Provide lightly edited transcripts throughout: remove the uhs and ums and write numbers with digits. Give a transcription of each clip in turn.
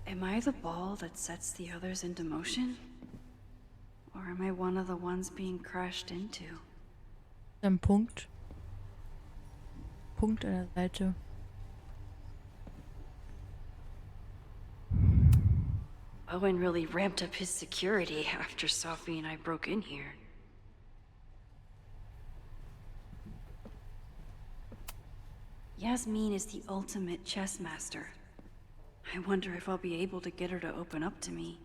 Am I the ball that sets the others into motion? Or am I one of the ones being crashed into? Ein Punkt. Punkt an der Seite. Owen really ramped up his security after Sophie and I broke in here. Yasmin is the ultimate chess master. I wonder if I'll be able to get her to open up to me.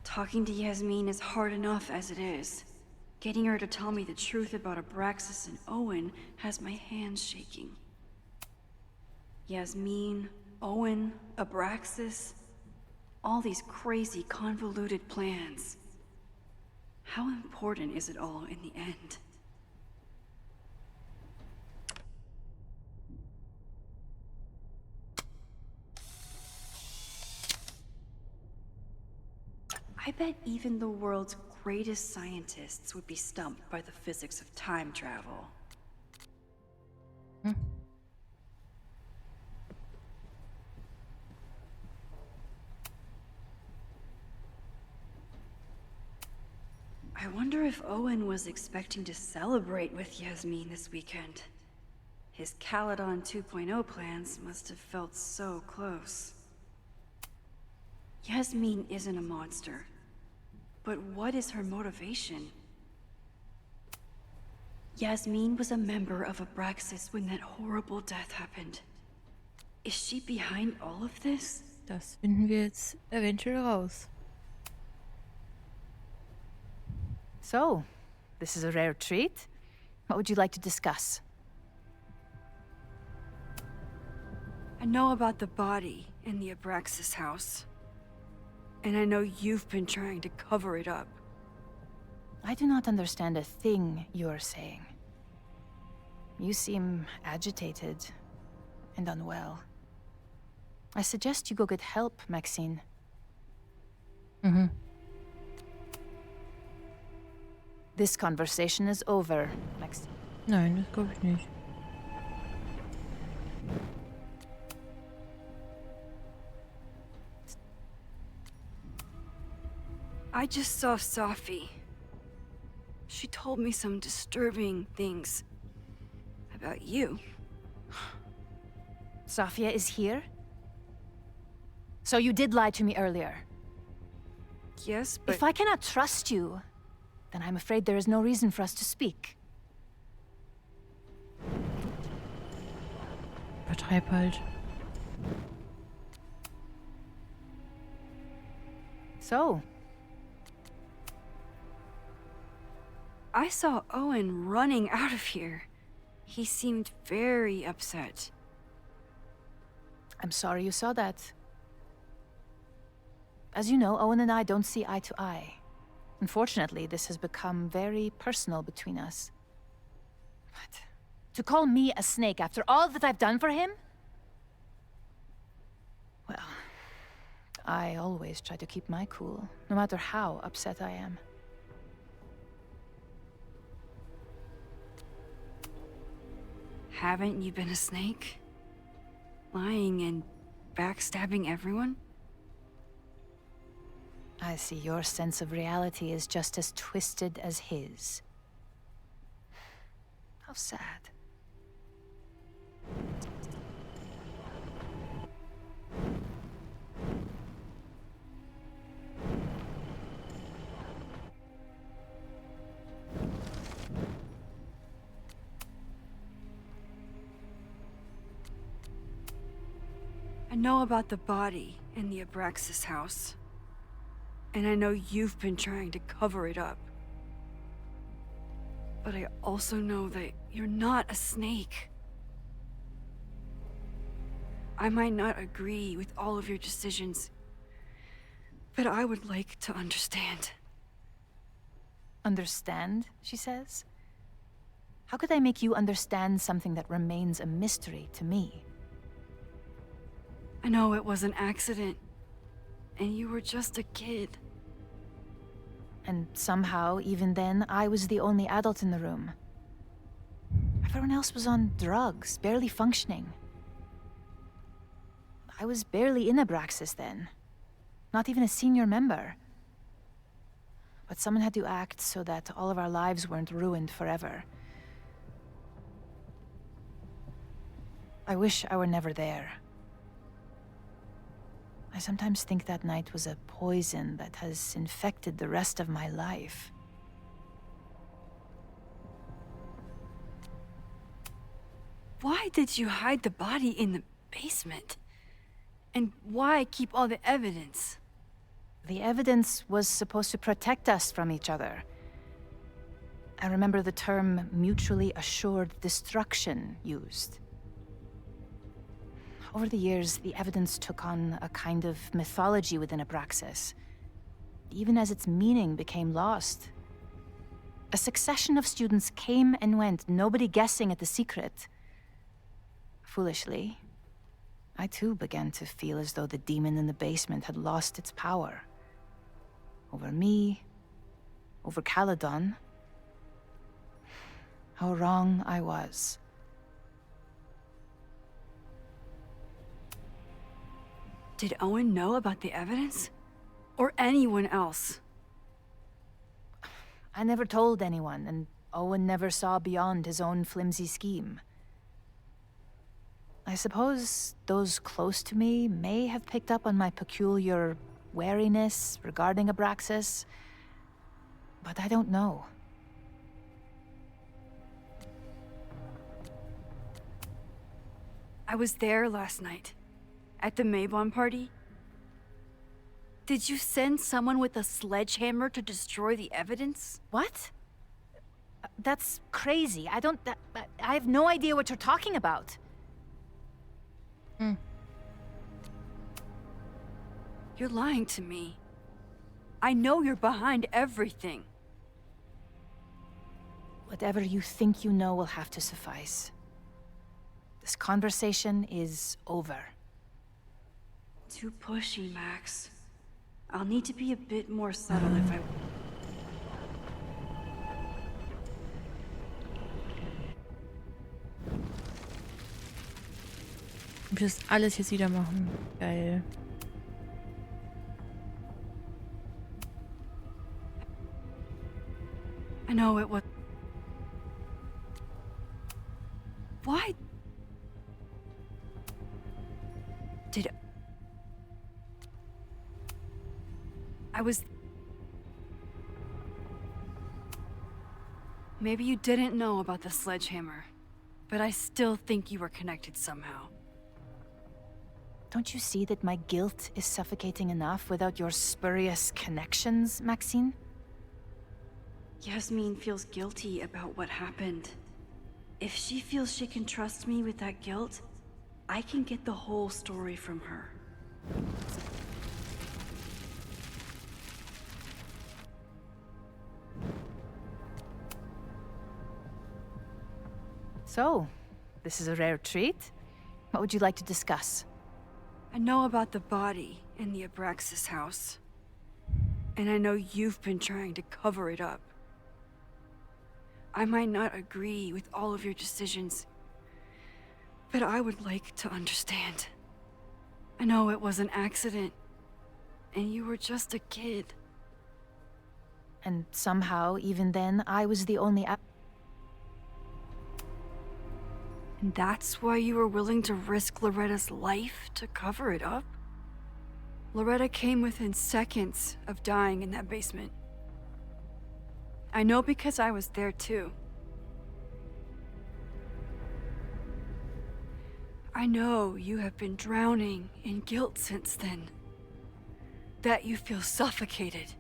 Talking to Yasmin is hard enough as it is. Getting her to tell me the truth about Abraxas and Owen has my hands shaking. Yasmin, Owen, Abraxas, all these crazy, convoluted plans. How important is it all in the end? I bet even the world's greatest scientists would be stumped by the physics of time travel. I wonder if Owen was expecting to celebrate with Yasmin this weekend. His Caledon 2.0 plans must have felt so close. Yasmin isn't a monster. But what is her motivation? Yasmin was a member of Abraxas when that horrible death happened. Is she behind all of this? Das finden wir jetzt eventuell raus. So, this is a rare treat. What would you like to discuss? I know about the body in the Abraxas house. And I know you've been trying to cover it up. I do not understand a thing you are saying. You seem agitated and unwell. I suggest you go get help, Maxine. This conversation is over, Maxine. Nein, das glaube ich nicht. I just saw Sophie. She told me some disturbing things about you. Sophia is here? So you did lie to me earlier. Yes, but If I cannot trust you, then I'm afraid there is no reason for us to speak. Übertreib halt. So, I saw Owen running out of here. He seemed very upset. I'm sorry you saw that. As you know, Owen and I don't see eye to eye. Unfortunately, this has become very personal between us. But to call me a snake after all that I've done for him? Well, I always try to keep my cool, no matter how upset I am. Haven't you been a snake? Lying and backstabbing everyone? I see your sense of reality is just as twisted as his. How sad. I know about the body in the Abraxas house. And I know you've been trying to cover it up. But I also know that you're not a snake. I might not agree with all of your decisions, but I would like to understand. Understand, she says? How could I make you understand something that remains a mystery to me? I know it was an accident, and you were just a kid. And somehow, even then, I was the only adult in the room. Everyone else was on drugs, barely functioning. I was barely in Abraxas then. Not even a senior member. But someone had to act so that all of our lives weren't ruined forever. I wish I were never there. I sometimes think that night was a poison that has infected the rest of my life. Why did you hide the body in the basement? And why keep all the evidence? The evidence was supposed to protect us from each other. I remember the term mutually assured destruction used. Over the years, the evidence took on a kind of mythology within Abraxas, even as its meaning became lost. A succession of students came and went, nobody guessing at the secret. Foolishly, I too began to feel as though the demon in the basement had lost its power. Over me, over Caledon. How wrong I was. Did Owen know about the evidence? Or anyone else? I never told anyone, and Owen never saw beyond his own flimsy scheme. I suppose those close to me may have picked up on my peculiar wariness regarding Abraxas, but I don't know. I was there last night, at the Maybon party. Did you send someone with a sledgehammer to destroy the evidence? What? That's crazy. I have no idea what you're talking about. You're lying to me. I know you're behind everything. Whatever you think you know will have to suffice. This conversation is over. Too pushy, Max. I'll need to be a bit more subtle if I... Ich muss das alles jetzt wieder machen. Geil. I know it was... Why? Did... I was... Maybe you didn't know about the sledgehammer, but I still think you were connected somehow. Don't you see that my guilt is suffocating enough without your spurious connections, Maxine? Yasmin feels guilty about what happened. If she feels she can trust me with that guilt, I can get the whole story from her. So, this is a rare treat. What would you like to discuss? I know about the body in the Abraxas house. And I know you've been trying to cover it up. I might not agree with all of your decisions, but I would like to understand. I know it was an accident, and you were just a kid. And somehow, even then, I was the only And that's why you were willing to risk Loretta's life to cover it up? Loretta came within seconds of dying in that basement. I know because I was there too. I know you have been drowning in guilt since then. That you feel suffocated.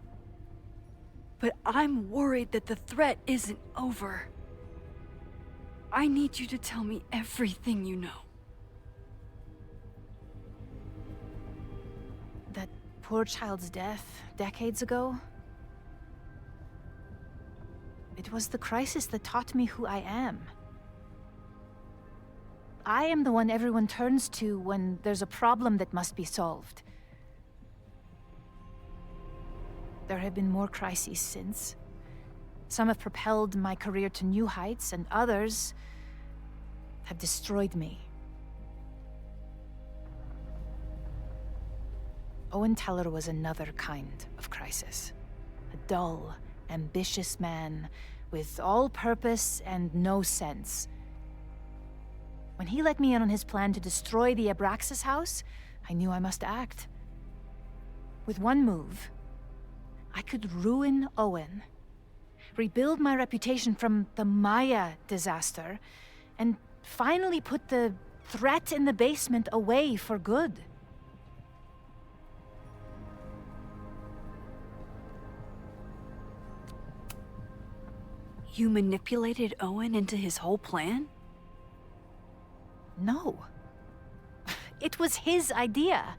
But I'm worried that the threat isn't over. I need you to tell me everything you know. That poor child's death decades ago? It was the crisis that taught me who I am. I am the one everyone turns to when there's a problem that must be solved. There have been more crises since. Some have propelled my career to new heights, and others have destroyed me. Owen Teller was another kind of crisis. A dull, ambitious man with all purpose and no sense. When he let me in on his plan to destroy the Abraxas house, I knew I must act. With one move, I could ruin Owen, rebuild my reputation from the Maya disaster, and finally put the threat in the basement away for good. You manipulated Owen into his whole plan? No. It was his idea.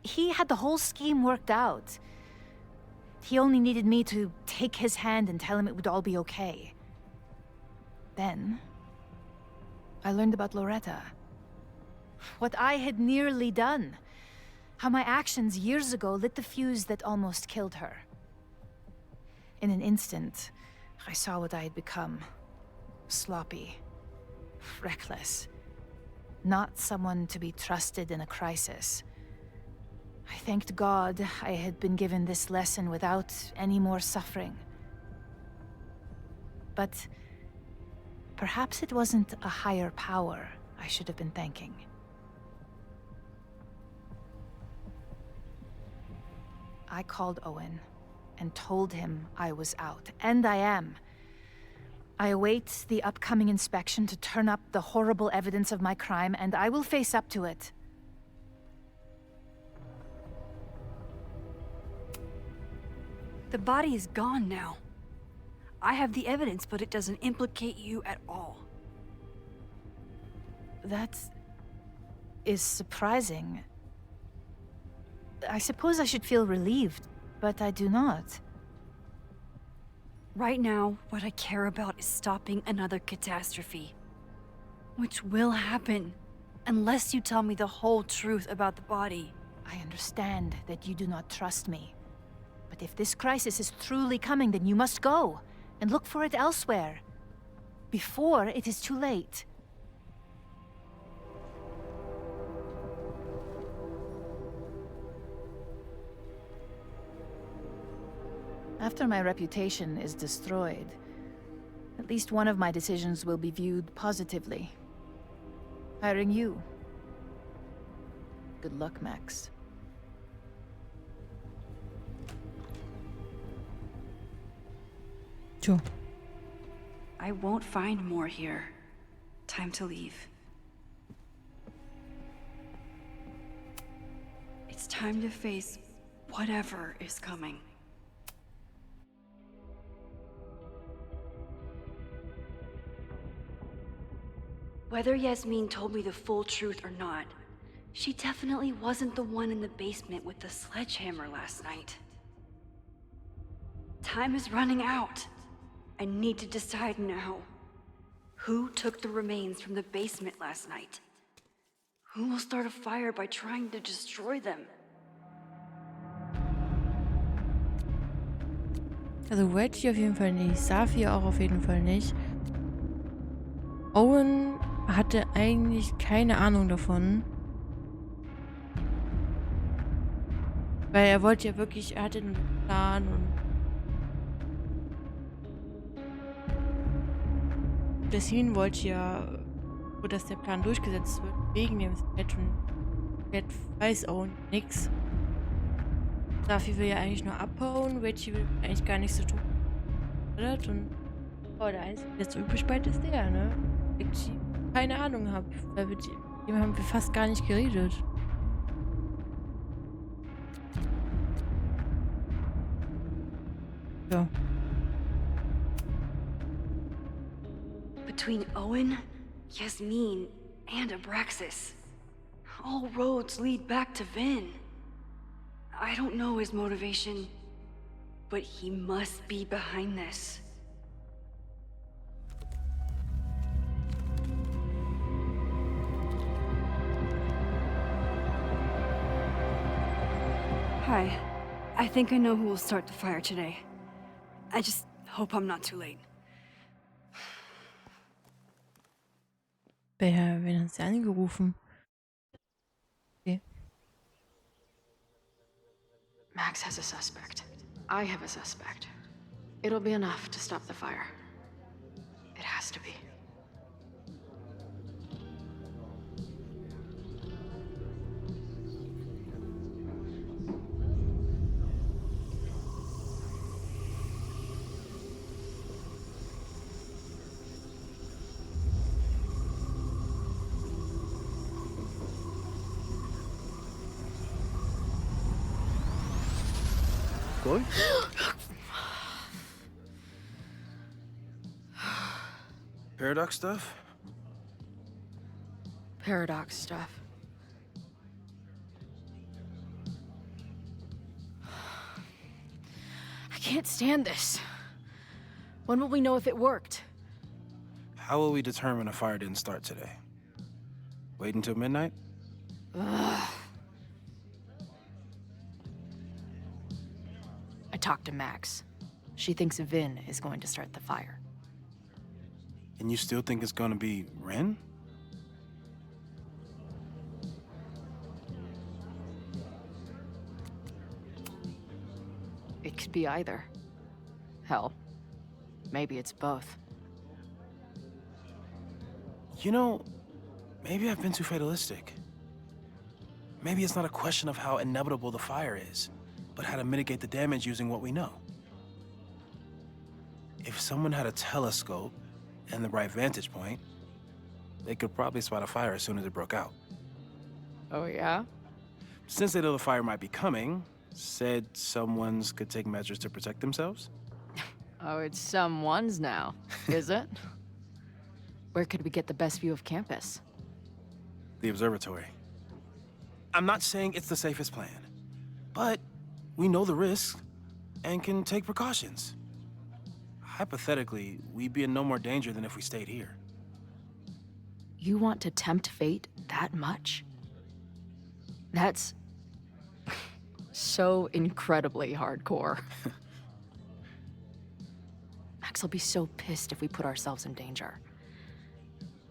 He had the whole scheme worked out. He only needed me to take his hand and tell him it would all be okay. Then, I learned about Loretta. What I had nearly done. How my actions years ago lit the fuse that almost killed her. In an instant, I saw what I had become. Sloppy. Reckless. Not someone to be trusted in a crisis. I thanked God I had been given this lesson without any more suffering. But perhaps it wasn't a higher power I should have been thanking. I called Owen and told him I was out, and I am. I await the upcoming inspection to turn up the horrible evidence of my crime, and I will face up to it. The body is gone now. I have the evidence, but it doesn't implicate you at all. That is surprising. I suppose I should feel relieved, but I do not. Right now, what I care about is stopping another catastrophe. Which will happen, unless you tell me the whole truth about the body. I understand that you do not trust me. But if this crisis is truly coming, then you must go and look for it elsewhere. Before it is too late. After my reputation is destroyed, at least one of my decisions will be viewed positively. Hiring you. Good luck, Max. Tja. I won't find more here. Time to leave. It's time to face whatever is coming. Whether Yasmin told me the full truth or not, she definitely wasn't the one in the basement with the sledgehammer last night. Time is running out. I need to decide now. Who took the remains from the basement last night? Who will start a fire by trying to destroy them? Also Reggie auf jeden Fall nicht, Safi auch auf jeden Fall nicht. Owen hatte eigentlich keine Ahnung davon. Weil er wollte ja wirklich, er hatte einen Plan und Deswegen wollte ja, wo dass der Plan durchgesetzt wird, wegen dem Set und Red weiß Owen nix. Safi will ja eigentlich nur abhauen, Reggie will eigentlich gar nichts zu tun. Und der Einzige, der so übrig bleibt, ist der, ne? Reggie, keine Ahnung hab, weil mit dem haben wir fast gar nicht geredet. Ja. Between Owen, Yasmin, and Abraxas, all roads lead back to Vin. I don't know his motivation, But he must be behind this. Hi. I think I know who will start the fire today. I just hope I'm not too late. Wen hat sie angerufen? Okay. Max has a suspect. I have a suspect. It'll be enough to stop the fire. It has to be. Good? Paradox stuff? Paradox stuff. I can't stand this. When will we know if it worked? How will we determine a fire didn't start today? Wait until midnight? Ugh. I talked to Max. She thinks Vin is going to start the fire. And you still think it's gonna be Ren? It could be either. Hell, maybe it's both. You know, maybe I've been too fatalistic. Maybe it's not a question of how inevitable the fire is, but how to mitigate the damage using what we know. If someone had a telescope and the right vantage point, they could probably spot a fire as soon as it broke out. Oh, yeah? Since they know the fire might be coming, said someone's could take measures to protect themselves? Oh, it's someone's now, is it? Where could we get the best view of campus? The observatory. I'm not saying it's the safest plan, but we know the risks and can take precautions. Hypothetically, we'd be in no more danger than if we stayed here. You want to tempt fate that much? That's so incredibly hardcore. Max will be so pissed if we put ourselves in danger.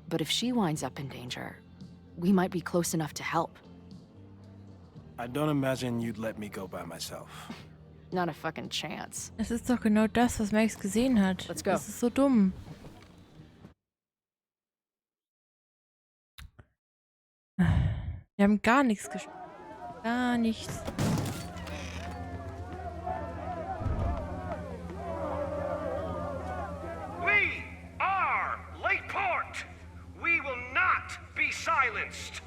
But if she winds up in danger, we might be close enough to help. I don't imagine you'd let me go by myself. Not a fucking chance. Es ist doch genau das, was Max gesehen hat. Let's go. Das ist so dumm. Wir haben gar nichts gespielt. Gar nichts. We are Lakeport. We will not be silenced.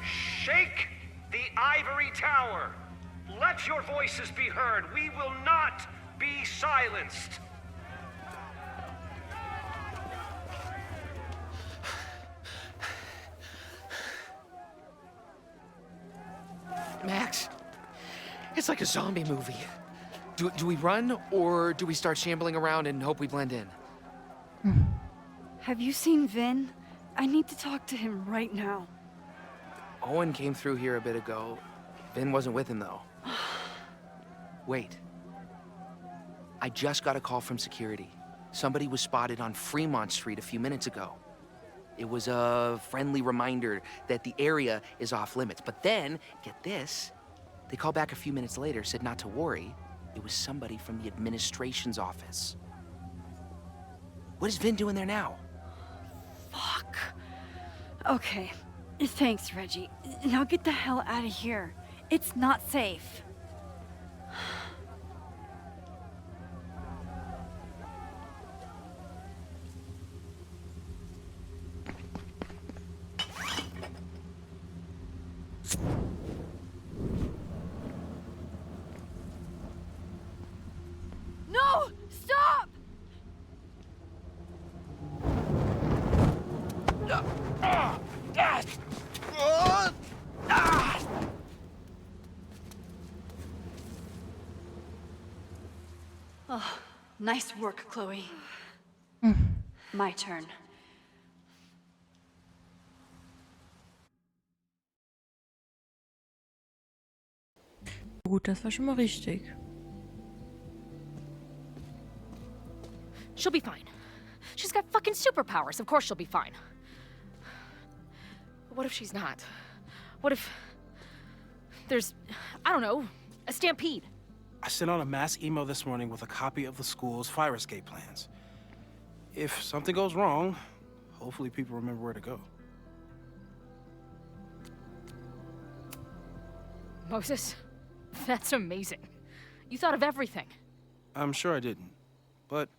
Shake the ivory tower. Let your voices be heard. We will not be silenced. Max, it's like a zombie movie. Do we run, or do we start shambling around and hope we blend in? Have you seen Vin? I need to talk to him right now. Owen came through here a bit ago. Vin wasn't with him, though. Wait. I just got a call from security. Somebody was spotted on Fremont Street a few minutes ago. It was a friendly reminder that the area is off limits. But then, get this, they called back a few minutes later, said not to worry. It was somebody from the administration's office. What is Vin doing there now? Fuck. Okay. Thanks, Reggie. Now get the hell out of here. It's not safe. No! Stop! Nice work, Chloe. My turn. Gut, das war schon mal richtig. She'll be fine. She's got fucking superpowers. Of course she'll be fine. But what if she's not? What if there's, I don't know, a stampede? I sent out a mass email this morning with a copy of the school's fire escape plans. If something goes wrong, hopefully people remember where to go. Moses, that's amazing. You thought of everything. I'm sure I didn't, but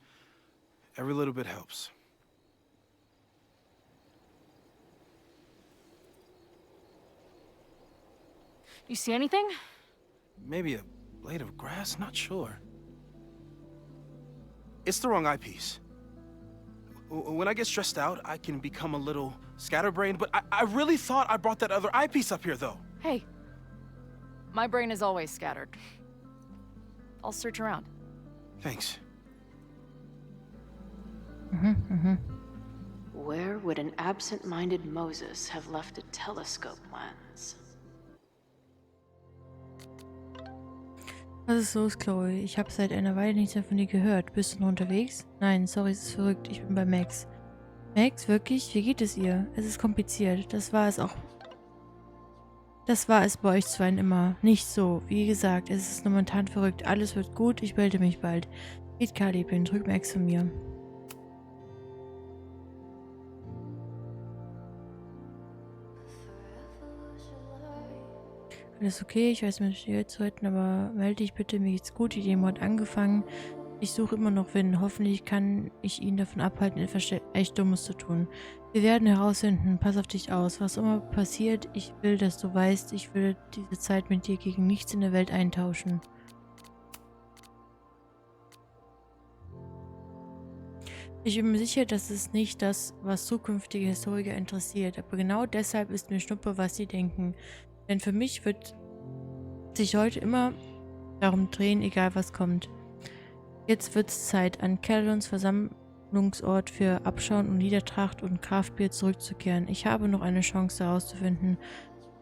every little bit helps. You see anything? Maybe a blade of grass, not sure. It's the wrong eyepiece. When I get stressed out, I can become a little scatterbrained, but I really thought I brought that other eyepiece up here, though. Hey, my brain is always scattered. I'll search around. Thanks. Where would an absent-minded Moses have left a telescope lens? Was ist los, Chloe? Ich habe seit einer Weile nichts mehr von dir gehört. Bist du noch unterwegs? Nein, sorry, es ist verrückt. Ich bin bei Max. Max, wirklich? Wie geht es ihr? Es ist kompliziert. Das war es auch. Das war es bei euch zweien immer. Nicht so. Wie gesagt, es ist momentan verrückt. Alles wird gut. Ich melde mich bald. Geht klar, Liebling. Drück Max von mir. Alles okay, ich weiß nicht, jetzt heute, aber melde dich bitte, mir geht's gut, die Demo hat angefangen. Ich suche immer noch Win. Hoffentlich kann ich ihn davon abhalten, etwas echt Dummes zu tun. Wir werden herausfinden, pass auf dich aus. Was immer passiert, ich will, dass du weißt, ich will diese Zeit mit dir gegen nichts in der Welt eintauschen. Ich bin mir sicher, dass es nicht das, was zukünftige Historiker interessiert, aber genau deshalb ist mir Schnuppe, was sie denken. Denn für mich wird sich heute immer darum drehen, egal was kommt. Jetzt wird's Zeit, an Callons Versammlungsort für Abschauen und Niedertracht und Kraftbier zurückzukehren. Ich habe noch eine Chance herauszufinden,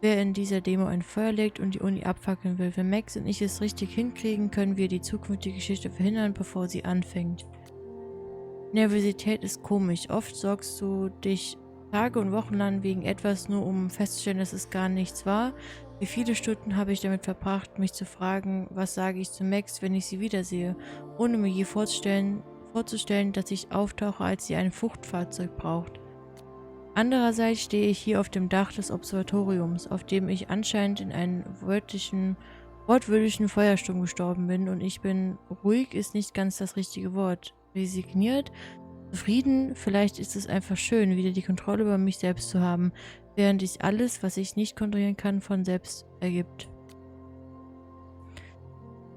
wer in dieser Demo ein Feuer legt und die Uni abfackeln will. Wenn Max und ich es richtig hinkriegen, können wir die zukünftige Geschichte verhindern, bevor sie anfängt. Nervosität ist komisch. Oft sorgst du dich Tage und Wochen lang wegen etwas, nur um festzustellen, dass es gar nichts war. Wie viele Stunden habe ich damit verbracht, mich zu fragen, was sage ich zu Max, wenn ich sie wiedersehe, ohne mir je vorzustellen, dass ich auftauche, als sie ein Fluchtfahrzeug braucht. Andererseits stehe ich hier auf dem Dach des Observatoriums, auf dem ich anscheinend in einem wortwörtlichen Feuersturm gestorben bin, und ich bin ruhig, ist nicht ganz das richtige Wort. Resigniert? Zufrieden? Vielleicht ist es einfach schön, wieder die Kontrolle über mich selbst zu haben, während sich alles, was ich nicht kontrollieren kann, von selbst ergibt.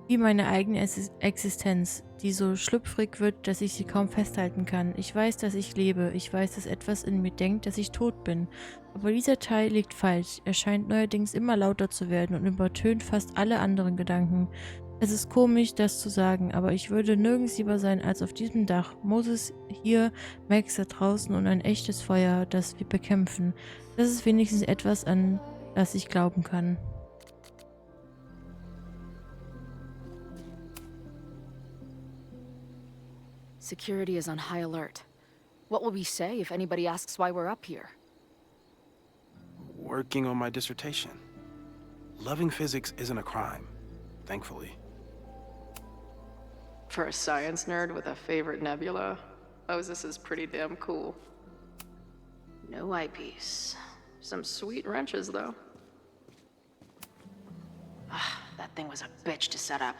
Wie meine eigene Existenz, die so schlüpfrig wird, dass ich sie kaum festhalten kann. Ich weiß, dass ich lebe. Ich weiß, dass etwas in mir denkt, dass ich tot bin. Aber dieser Teil liegt falsch. Er scheint neuerdings immer lauter zu werden und übertönt fast alle anderen Gedanken. Es ist komisch, das zu sagen, aber ich würde nirgends lieber sein als auf diesem Dach. Moses hier, Max da draußen und ein echtes Feuer, das wir bekämpfen. Das ist wenigstens etwas, an das ich glauben kann. Security is on high alert. What will we say if anybody asks why we're up here? Working on my dissertation. Loving physics isn't a crime, thankfully. For a science nerd with a favorite nebula, Moses is pretty damn cool. No eyepiece. Some sweet wrenches, though. That thing was a bitch to set up.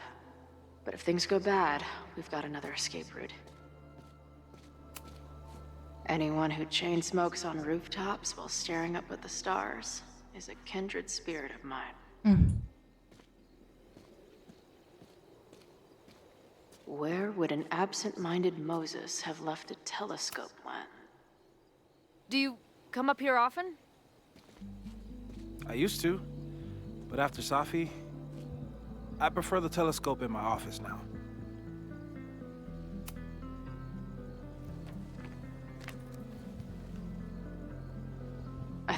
But if things go bad, we've got another escape route. Anyone who chain smokes on rooftops while staring up at the stars is a kindred spirit of mine. Where would an absent-minded Moses have left a telescope lens? Do you come up here often? I used to, but after Safi, I prefer the telescope in my office now.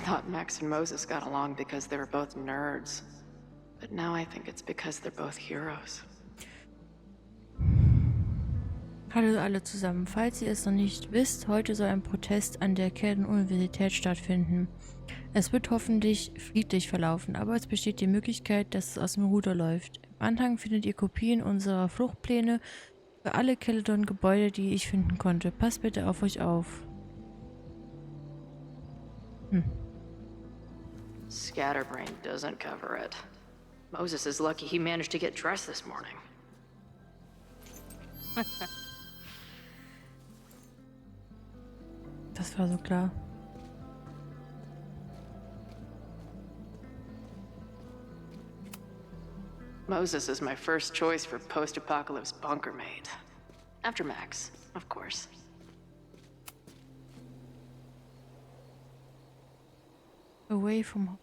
thought Max and Moses got along because they were both nerds. But now I think it's because they're both heroes. Hallo alle zusammen. Falls ihr es noch nicht wisst, heute soll ein Protest an der Kräfte-Universität stattfinden. Es wird hoffentlich friedlich verlaufen, aber es besteht die Möglichkeit, dass es aus dem Ruder läuft. Im Anhang findet ihr Kopien unserer Fluchtpläne für alle Caledon-Gebäude, die ich finden konnte. Passt bitte auf euch auf. Scatterbrain doesn't cover it. Moses is lucky he managed to get dressed this morning. Das war so klar. Moses is my first choice for post-apocalypse bunker maid. After Max, of course. Away from home.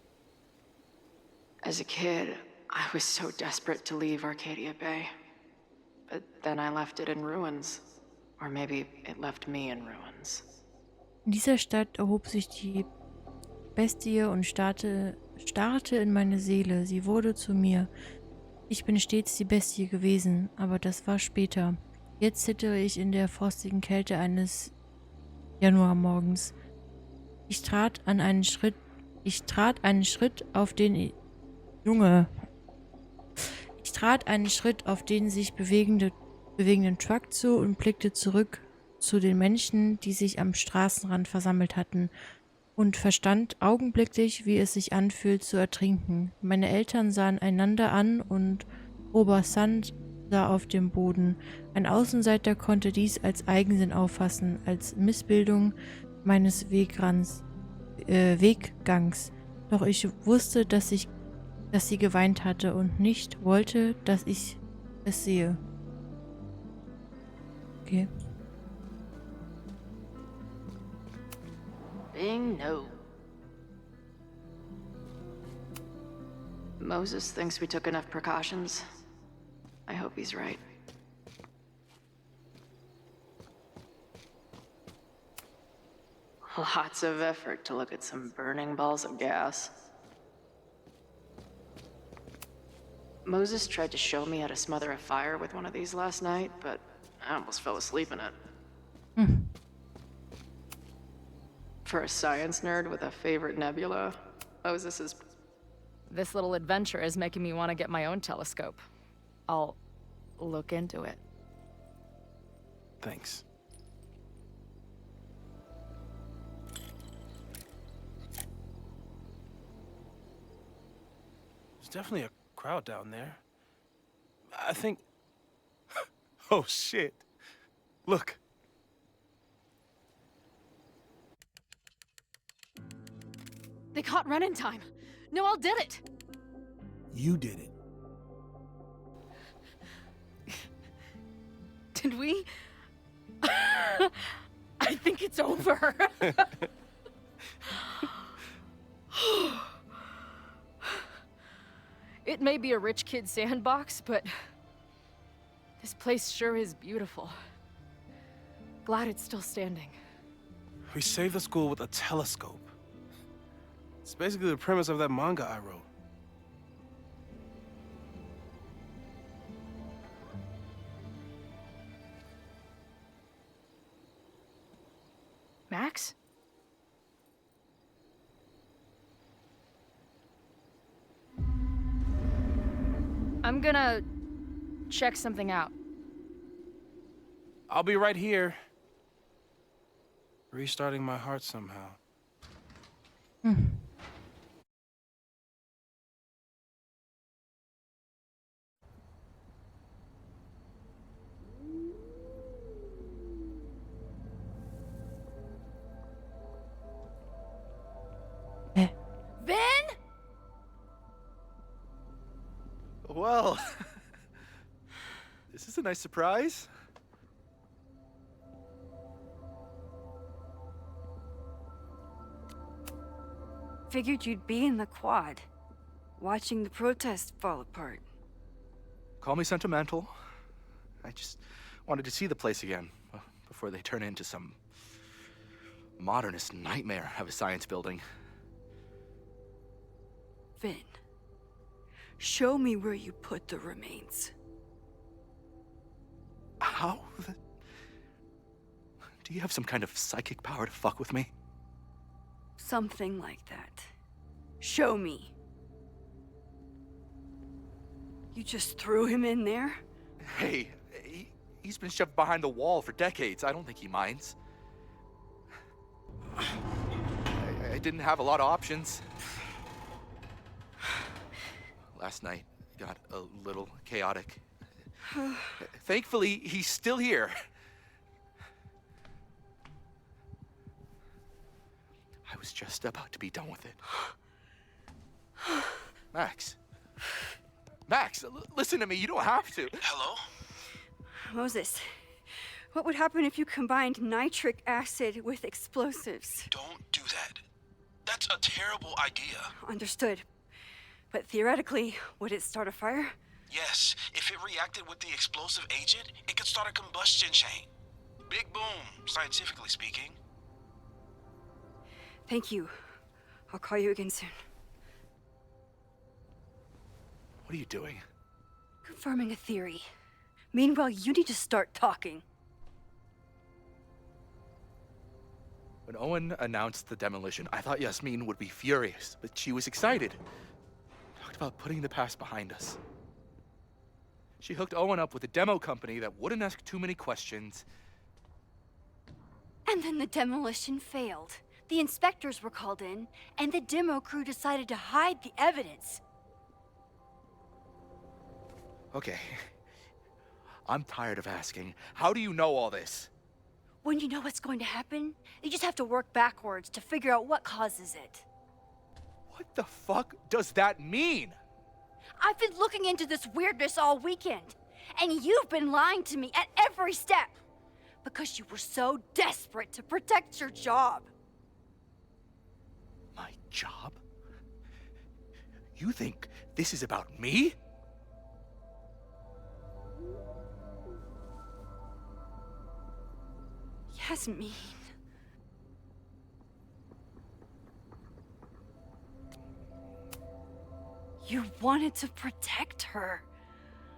As a kid, I was so desperate to leave Arcadia Bay. But then I left it in ruins. Or maybe it left me in ruins. In dieser Stadt erhob sich die Bestie und starrte in meine Seele. Sie wurde zu mir. Ich bin stets die Bestie gewesen, aber das war später. Jetzt zittere ich in der frostigen Kälte eines Januarmorgens. Ich trat einen Schritt auf den sich bewegenden Truck zu und blickte zurück zu den Menschen, die sich am Straßenrand versammelt hatten, und verstand augenblicklich, wie es sich anfühlt, zu ertrinken. Meine Eltern sahen einander an und Obersand sah auf dem Boden. Ein Außenseiter konnte dies als Eigensinn auffassen, als Missbildung meines Weggangs. Doch ich wusste, dass sie geweint hatte und nicht wollte, dass ich es sehe. Okay. Bing, no. Moses thinks we took enough precautions. I hope he's right. Lots of effort to look at some burning balls of gas. Moses tried to show me how to smother a fire with one of these last night, but I almost fell asleep in it. For a science nerd with a favorite nebula, Moses is... This little adventure is making me want to get my own telescope. I'll look into it. Thanks. There's definitely a crowd down there. I think... Oh, shit. Look. They caught Ren in time. Noel did it. You did it. Did we? I think it's over. It may be a rich kid's sandbox, but this place sure is beautiful. Glad it's still standing. We saved the school with a telescope. It's basically the premise of that manga I wrote. Max? I'm gonna check something out. I'll be right here. Restarting my heart somehow. Ben? Well, this is a nice surprise. Figured you'd be in the quad, watching the protests fall apart. Call me sentimental. I just wanted to see the place again before they turn into some modernist nightmare of a science building. Vin, show me where you put the remains. How the... Do you have some kind of psychic power to fuck with me? Something like that. Show me. You just threw him in there? Hey, he's been shoved behind the wall for decades. I don't think he minds. I didn't have a lot of options. Last night got a little chaotic. Thankfully, he's still here. I was just about to be done with it. Max. Max, listen to me. You don't have to. Hello? Moses, what would happen if you combined nitric acid with explosives? Don't do that. That's a terrible idea. Understood. But theoretically, would it start a fire? Yes, if it reacted with the explosive agent, it could start a combustion chain. Big boom, scientifically speaking. Thank you. I'll call you again soon. What are you doing? Confirming a theory. Meanwhile, you need to start talking. When Owen announced the demolition, I thought Yasmin would be furious, but she was excited. Talked about putting the past behind us. She hooked Owen up with a demo company that wouldn't ask too many questions. And then the demolition failed. The inspectors were called in, and the demo crew decided to hide the evidence. Okay. I'm tired of asking. How do you know all this? When you know what's going to happen, you just have to work backwards to figure out what causes it. What the fuck does that mean? I've been looking into this weirdness all weekend, and you've been lying to me at every step because you were so desperate to protect your job. My job? You think this is about me? Yasmin. You wanted to protect her.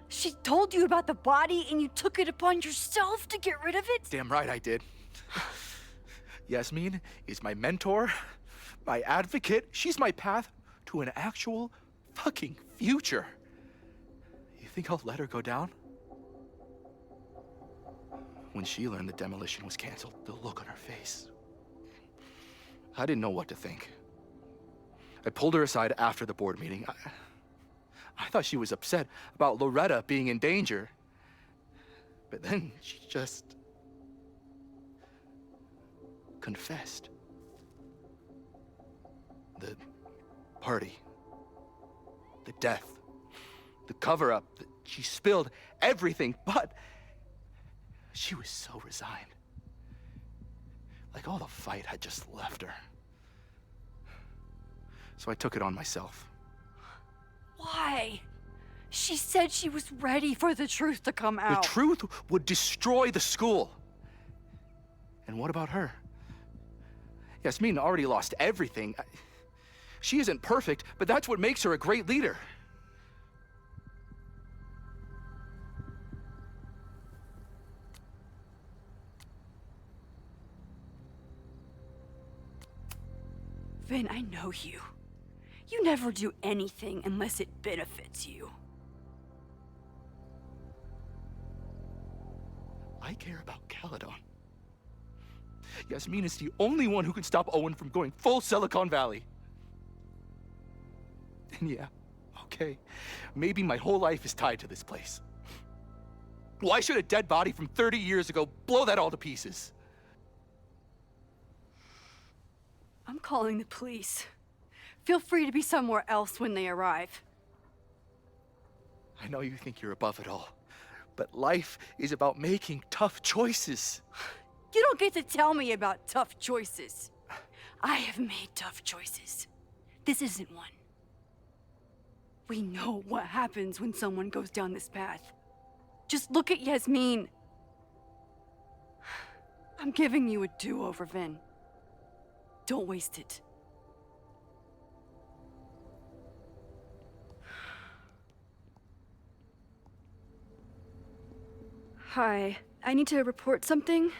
She told you about the body and you took it upon yourself to get rid of it? Damn right I did. Yasmin is my mentor, my advocate. She's my path to an actual fucking future. You think I'll let her go down? When she learned the demolition was canceled, the look on her face. I didn't know what to think. I pulled her aside after the board meeting. I thought she was upset about Loretta being in danger. But then she just confessed. The party, the death, the cover-up, she spilled everything, but she was so resigned. Like all the fight had just left her. So I took it on myself. Why? She said she was ready for the truth to come out. The truth would destroy the school. And what about her? Yasmin already lost everything. She isn't perfect, but that's what makes her a great leader. Vin, I know you. You never do anything unless it benefits you. I care about Caledon. Yasmin is the only one who can stop Owen from going full Silicon Valley. And yeah, okay, maybe my whole life is tied to this place. Why should a dead body from 30 years ago blow that all to pieces? I'm calling the police. Feel free to be somewhere else when they arrive. I know you think you're above it all, but life is about making tough choices. You don't get to tell me about tough choices. I have made tough choices. This isn't one. We know what happens when someone goes down this path. Just look at Yasmin. I'm giving you a do-over, Vin. Don't waste it. Hi. I need to report something.